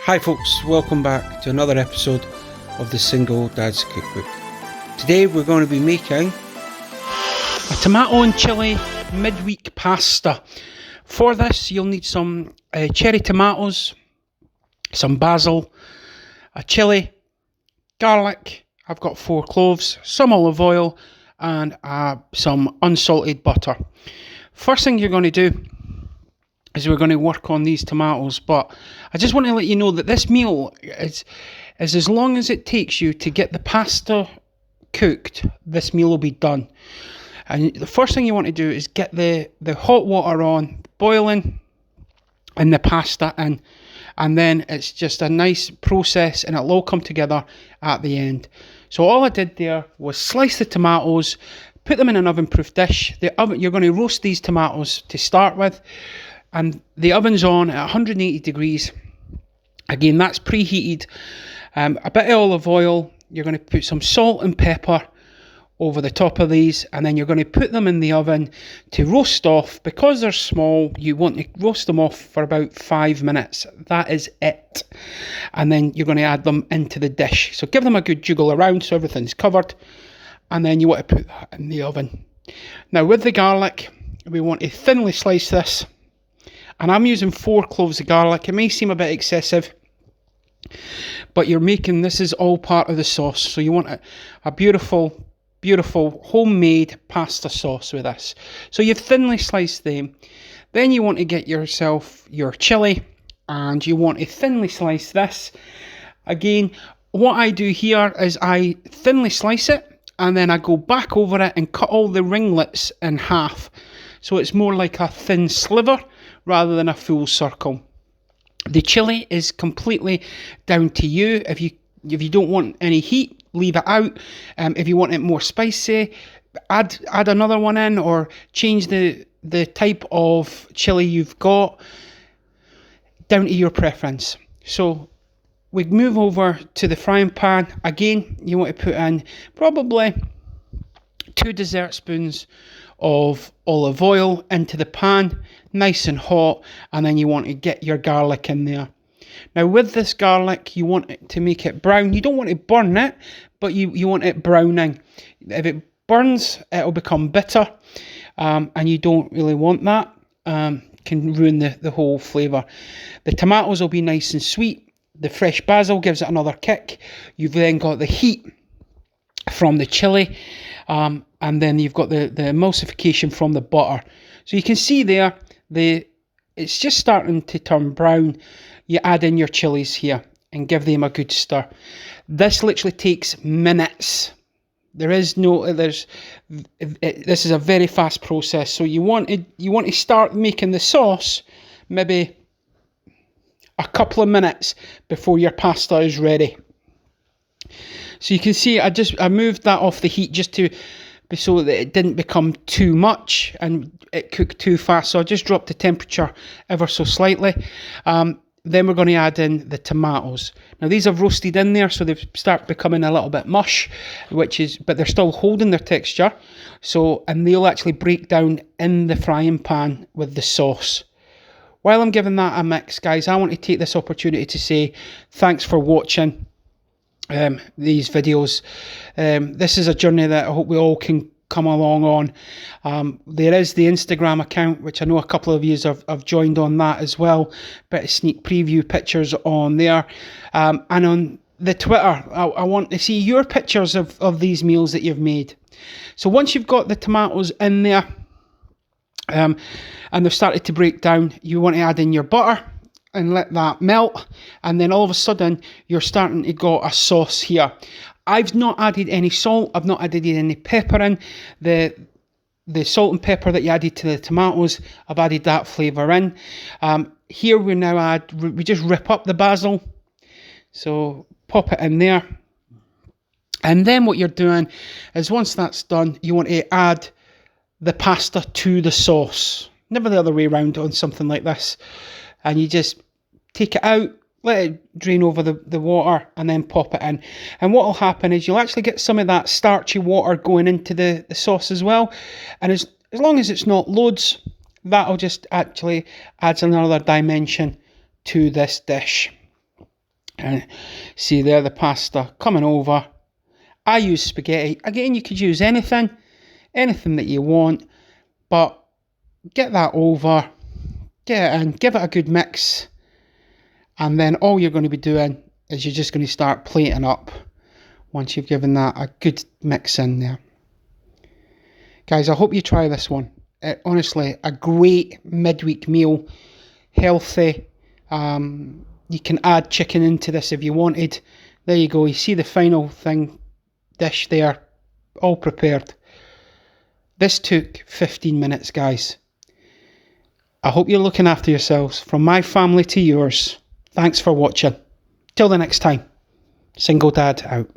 Hi folks, welcome back to another episode of the Single Dad's Cookbook. Today we're going to be making a tomato and chilli midweek pasta. For this you'll need some cherry tomatoes, some basil, a chilli, garlic, I've got 4 cloves, some olive oil and some unsalted butter. First thing you're going to do is we're going to work on these tomatoes, but I just want to let you know that this meal is as long as it takes you to get the pasta cooked, this meal will be done. And the first thing you want to do is get the hot water on, boiling, and the pasta in, and then it's just a nice process and it'll all come together at the end. So all I did there was slice the tomatoes, put them in an oven-proof dish. You're going to roast these tomatoes to start with, and the oven's on at 180 degrees. Again, that's preheated. A bit of olive oil. You're going to put some salt and pepper over the top of these, and then you're going to put them in the oven to roast off. Because they're small, you want to roast them off for about 5 minutes. That is it. And then you're going to add them into the dish. So give them a good jiggle around so everything's covered, and then you want to put that in the oven. Now with the garlic, we want to thinly slice this. And I'm using 4 cloves of garlic. It may seem a bit excessive, but this is all part of the sauce. So you want a beautiful, beautiful homemade pasta sauce with this. So you've thinly sliced them. Then you want to get yourself your chilli, and you want to thinly slice this. Again, what I do here is I thinly slice it, and then I go back over it and cut all the ringlets in half. So it's more like a thin sliver rather than a full circle. The chilli is completely down to you. If you don't want any heat, leave it out. If you want it more spicy, add another one in, or change the type of chilli you've got, down to your preference. So we move over to the frying pan. Again, you want to put in probably 2 dessert spoons of olive oil into the pan, nice and hot, and then you want to get your garlic in there. Now with this garlic, you want it to make it brown. You don't want to burn it, but you want it browning. If it burns, it'll become bitter, and you don't really want that. Can ruin the whole flavour. The tomatoes will be nice and sweet. The fresh basil gives it another kick. You've then got the heat from the chilli, and then you've got the emulsification from the butter. So you can see there, it's just starting to turn brown. You add in your chilies here and give them a good stir. This literally takes minutes. This is a very fast process. So you want to start making the sauce maybe a couple of minutes before your pasta is ready. So you can see I moved that off the heat just so that it didn't become too much and it cooked too fast. So I just dropped the temperature ever so slightly. Then we're going to add in the tomatoes. Now these have roasted in there, so they start becoming a little bit mush, but they're still holding their texture. And they'll actually break down in the frying pan with the sauce. While I'm giving that a mix, guys, I want to take this opportunity to say thanks for watching these videos. This is a journey that I hope we all can come along on. There is the Instagram account, which I know a couple of you have joined on that as well. Bit of sneak preview pictures on there. And on the Twitter, I want to see your pictures of these meals that you've made. So once you've got the tomatoes in there, and they've started to break down, you want to add in your butter and let that melt, and then all of a sudden you're starting to get a sauce here. I've not added any salt, I've not added any pepper in. The salt and pepper that you added to the tomatoes, I've added that flavour in. Here we just rip up the basil, so pop it in there. And then what you're doing is, once that's done, you want to add the pasta to the sauce. Never the other way around on something like this. And you just take it out, let it drain over the water, and then pop it in. And what will happen is you'll actually get some of that starchy water going into the sauce as well. And as long as it's not loads, that'll just actually adds another dimension to this dish. And see there, the pasta coming over. I use spaghetti. Again, you could use anything that you want, but get that over, get it in, give it a good mix, and then all you're going to be doing is you're just going to start plating up once you've given that a good mix in there. Guys, I hope you try this one. Honestly, a great midweek meal, healthy. You can add chicken into this if you wanted. There you go. You see the final dish there, all prepared. This took 15 minutes, guys. I hope you're looking after yourselves. From my family to yours. Thanks for watching. Till the next time. Single Dad out.